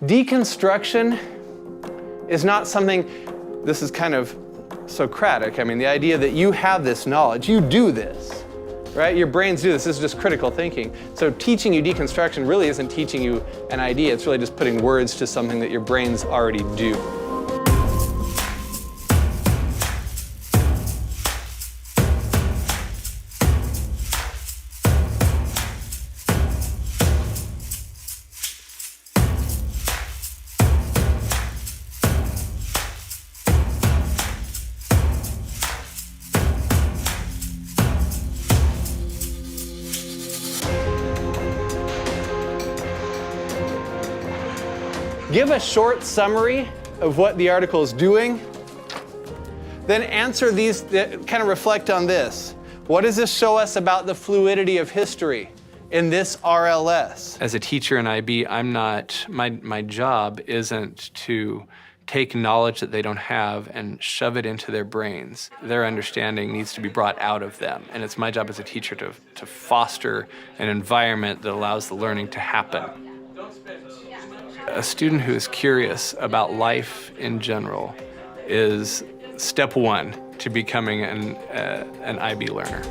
Deconstruction is not something, this is kind of Socratic. I mean, the idea that you have this knowledge, you do this, right? Your brains do this. This is just critical thinking. So teaching you deconstruction really isn't teaching you an idea. It's really just putting words to something that your brains already do. Give a short summary of what the article is doing, then answer these, kind of reflect on this. What does this show us about the fluidity of history in this RLS? As a teacher in IB, my job isn't to take knowledge that they don't have and shove it into their brains. Their understanding needs to be brought out of them, and it's my job as a teacher to foster an environment that allows the learning to happen. A student who is curious about life in general is step one to becoming an IB learner. In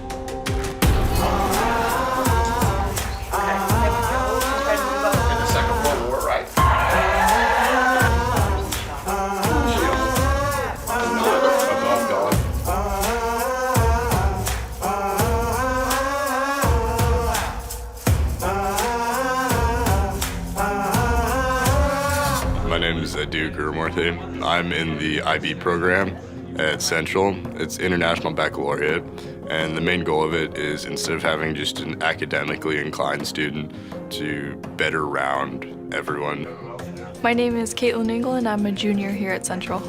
the Second World War, right? My name is Adu Gurumurthy. I'm in the IB program at Central. It's International Baccalaureate, and the main goal of it is, instead of having just an academically inclined student, to better round everyone. My name is KAITLYN and I'm a junior here at Central.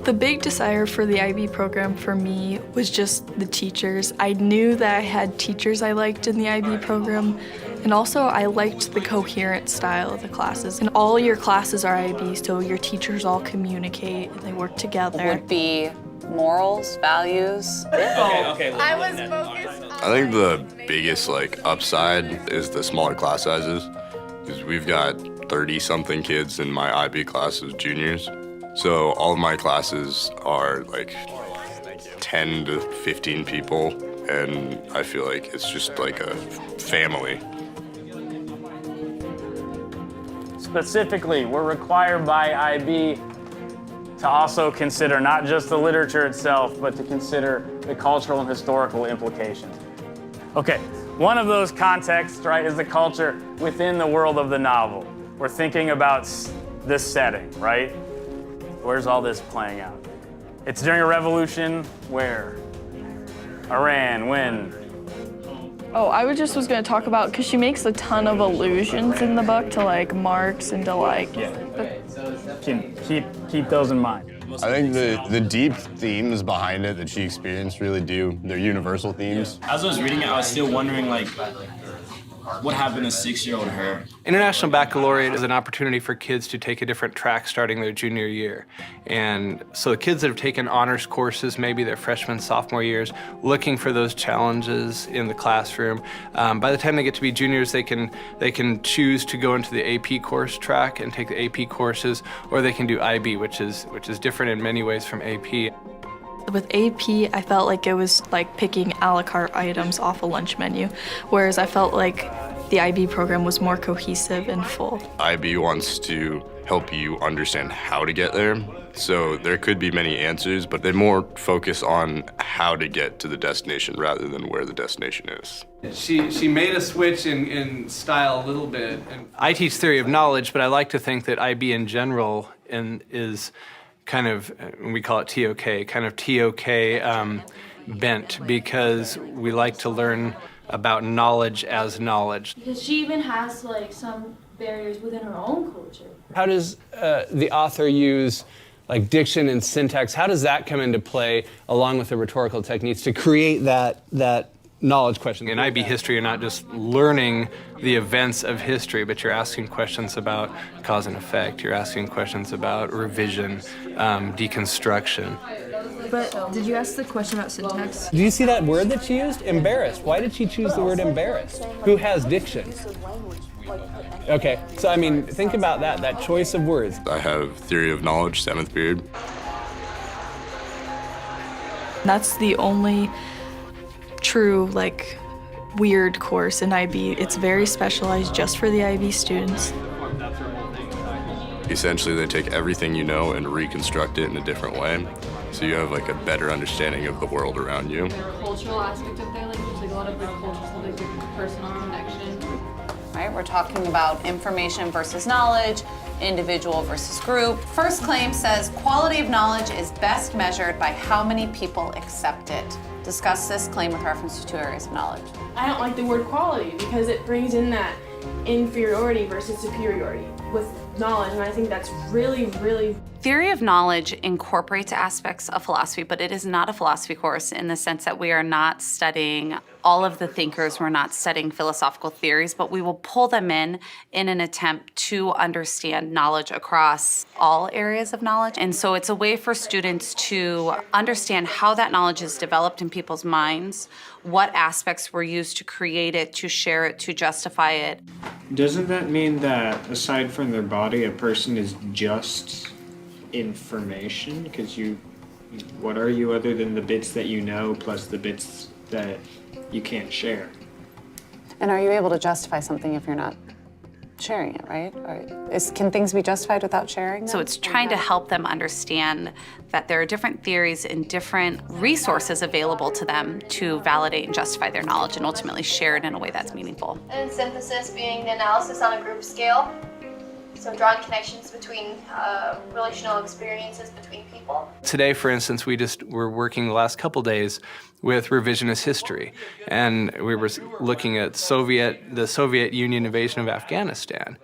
The big desire for the IB program for me was just the teachers. I knew that I had teachers I liked in the IB program, and also I liked the coherent style of the classes. And all your classes are IB, so your teachers all communicate and they work together. Would be morals, values. Okay. I was focused on... I think the biggest upside is the smaller class sizes, because we've got 30-something kids in my IB class as juniors. So all of my classes are 10 to 15 people, and I feel like it's just like a family. Specifically, we're required by IB to also consider not just the literature itself, but to consider the cultural and historical implications. Okay, one of those contexts, right, is the culture within the world of the novel. We're thinking about this setting, right? Where's all this playing out? It's during a revolution where? Iran, when? Oh, I was going to talk about, because she makes a ton of allusions in the book to Marx and to Keep those in mind. I think the deep themes behind it that she experienced really they're universal themes. As I was reading it, I was still wondering what happened to 6-year-old her? International Baccalaureate is an opportunity for kids to take a different track starting their junior year. And so the kids that have taken honors courses, maybe their freshman, sophomore years, looking for those challenges in the classroom. By the time they get to be juniors, they can choose to go into the AP course track and take the AP courses, or they can do IB, which is different in many ways from AP. With AP, I felt like it was like picking a la carte items off a lunch menu, whereas I felt like the IB program was more cohesive and full. IB wants to help you understand how to get there. So there could be many answers, but they more focus on how to get to the destination rather than where the destination is. She made a switch in style a little bit. And I teach theory of knowledge, but I like to think that IB in general is kind of, we call it TOK, kind of TOK bent, because we like to learn about knowledge as knowledge. Because she even has some barriers within her own culture. How does the author use diction and syntax? How does that come into play along with the rhetorical techniques to create that knowledge question? In IB history, you're not just learning the events of history, but you're asking questions about cause and effect. You're asking questions about revision, deconstruction. But did you ask the question about syntax? Do you see that word that she used? Embarrassed. Why did she choose the word embarrassed? Who has diction? Okay, so I mean, think about that choice of words. I have theory of knowledge, 7th period. That's the only true, like, weird course in IB. It's very specialized just for the IB students. Essentially, they take everything you know and reconstruct it in a different way, so you have like a better understanding of the world around you. Cultural aspect of their language, like a lot of like cultural stuff, like personal connection. Right? We're talking about information versus knowledge, individual versus group. First claim says quality of knowledge is best measured by how many people accept it. Discuss this claim with reference to 2 areas of knowledge. I don't like the word quality because it brings in that inferiority versus superiority with knowledge, and I think that's really, really... Theory of knowledge incorporates aspects of philosophy, but it is not a philosophy course in the sense that we are not studying all of the thinkers, we're not studying philosophical theories, but we will pull them in an attempt to understand knowledge across all areas of knowledge. And so it's a way for students to understand how that knowledge is developed in people's minds, what aspects were used to create it, to share it, to justify it. Doesn't that mean that aside from their body, a person is just information? Because what are you other than the bits that you know plus the bits that you can't share? And are you able to justify something if you're not sharing it, right? Can things be justified without sharing them? So it's trying to help them understand that there are different theories and different resources available to them to validate and justify their knowledge and ultimately share it in a way that's meaningful. And synthesis being the analysis on a group scale. So drawing connections between relational experiences between people. Today, for instance, we're working the last couple days with revisionist history, and we were looking at the Soviet Union invasion of Afghanistan.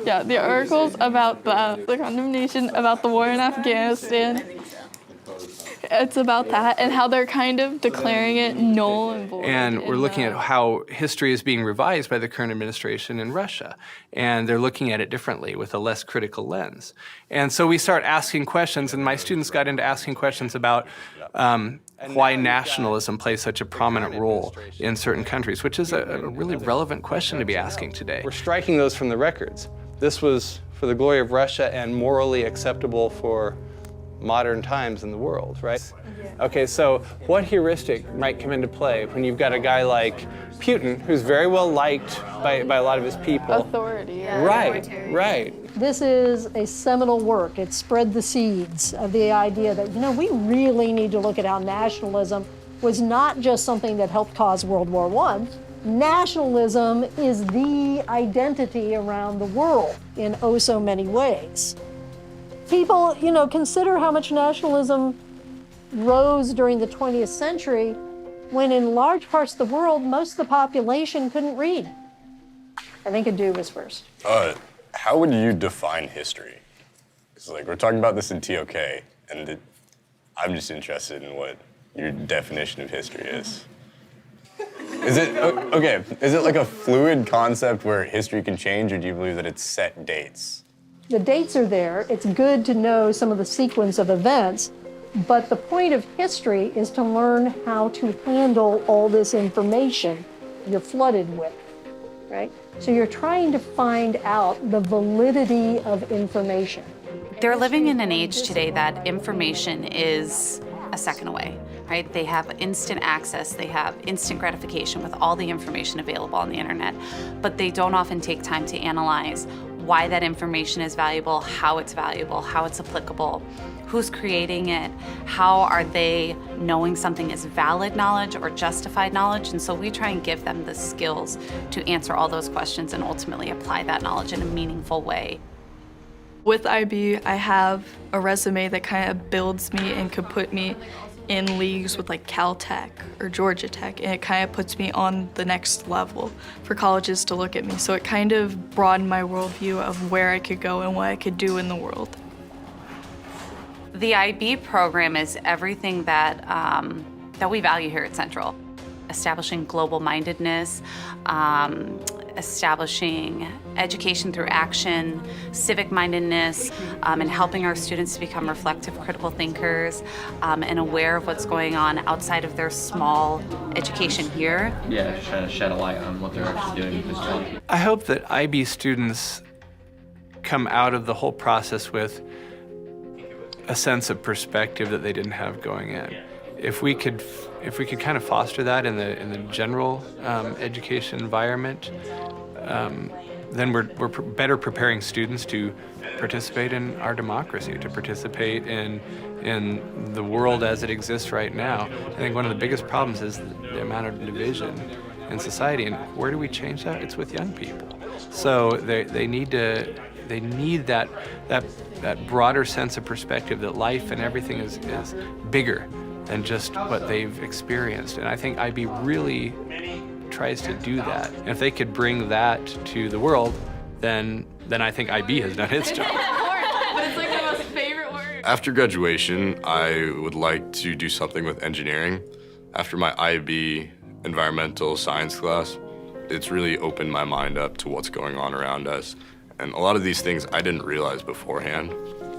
Yeah, the articles about the condemnation about the war in Afghanistan. It's about that and how they're kind of declaring it null and void. And we're looking at how history is being revised by the current administration in Russia. And they're looking at it differently with a less critical lens. And so we start asking questions, and my students got into asking questions about why nationalism plays such a prominent role in certain countries, which is a really relevant question to be asking today. We're striking those from the records. This was for the glory of Russia and morally acceptable for modern times in the world, right? Yeah. Okay, so what heuristic might come into play when you've got a guy like Putin, who's very well liked by a lot of his people? Authority. Yeah. Right. This is a seminal work. It spread the seeds of the idea that, we really need to look at how nationalism was not just something that helped cause World War I. Nationalism is the identity around the world in oh so many ways. People, consider how much nationalism rose during the 20th century when in large parts of the world, most of the population couldn't read. I think Adu was first. How would you define history? Because we're talking about this in TOK, and I'm just interested in what your definition of history is. Is it like a fluid concept where history can change, or do you believe that it's set dates? The dates are there. It's good to know some of the sequence of events, but the point of history is to learn how to handle all this information you're flooded with, right? So you're trying to find out the validity of information. They're living in an age today that information is a second away, right? They have instant access, they have instant gratification with all the information available on the internet, but they don't often take time to analyze why that information is valuable, how it's applicable, who's creating it, how are they knowing something is valid knowledge or justified knowledge. And so we try and give them the skills to answer all those questions and ultimately apply that knowledge in a meaningful way. With IB, I have a resume that kind of builds me and could put me in leagues with like Caltech or Georgia Tech, and it kind of puts me on the next level for colleges to look at me. So it kind of broadened my worldview of where I could go and what I could do in the world. The IB program is everything that we value here at Central. Establishing global mindedness, establishing education through action, civic mindedness, and helping our students to become reflective, critical thinkers, and aware of what's going on outside of their small education here. Yeah, trying to shed a light on what they're actually doing physically. I hope that IB students come out of the whole process with a sense of perspective that they didn't have going in. If we could kind of foster that in the general education environment, then we're better preparing students to participate in our democracy, to participate in the world as it exists right now. I think one of the biggest problems is the amount of division in society, and where do we change that? It's with young people. So they need that broader sense of perspective that life and everything is bigger than just what they've experienced. And I think IB really tries to do that. And if they could bring that to the world, then I think IB has done its job. But it's like the most favorite word. After graduation, I would like to do something with engineering. After my IB environmental science class, it's really opened my mind up to what's going on around us. And a lot of these things I didn't realize beforehand.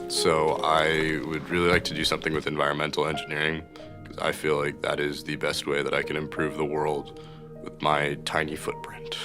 So I would really like to do something with environmental engineering, because I feel like that is the best way that I can improve the world with my tiny footprint.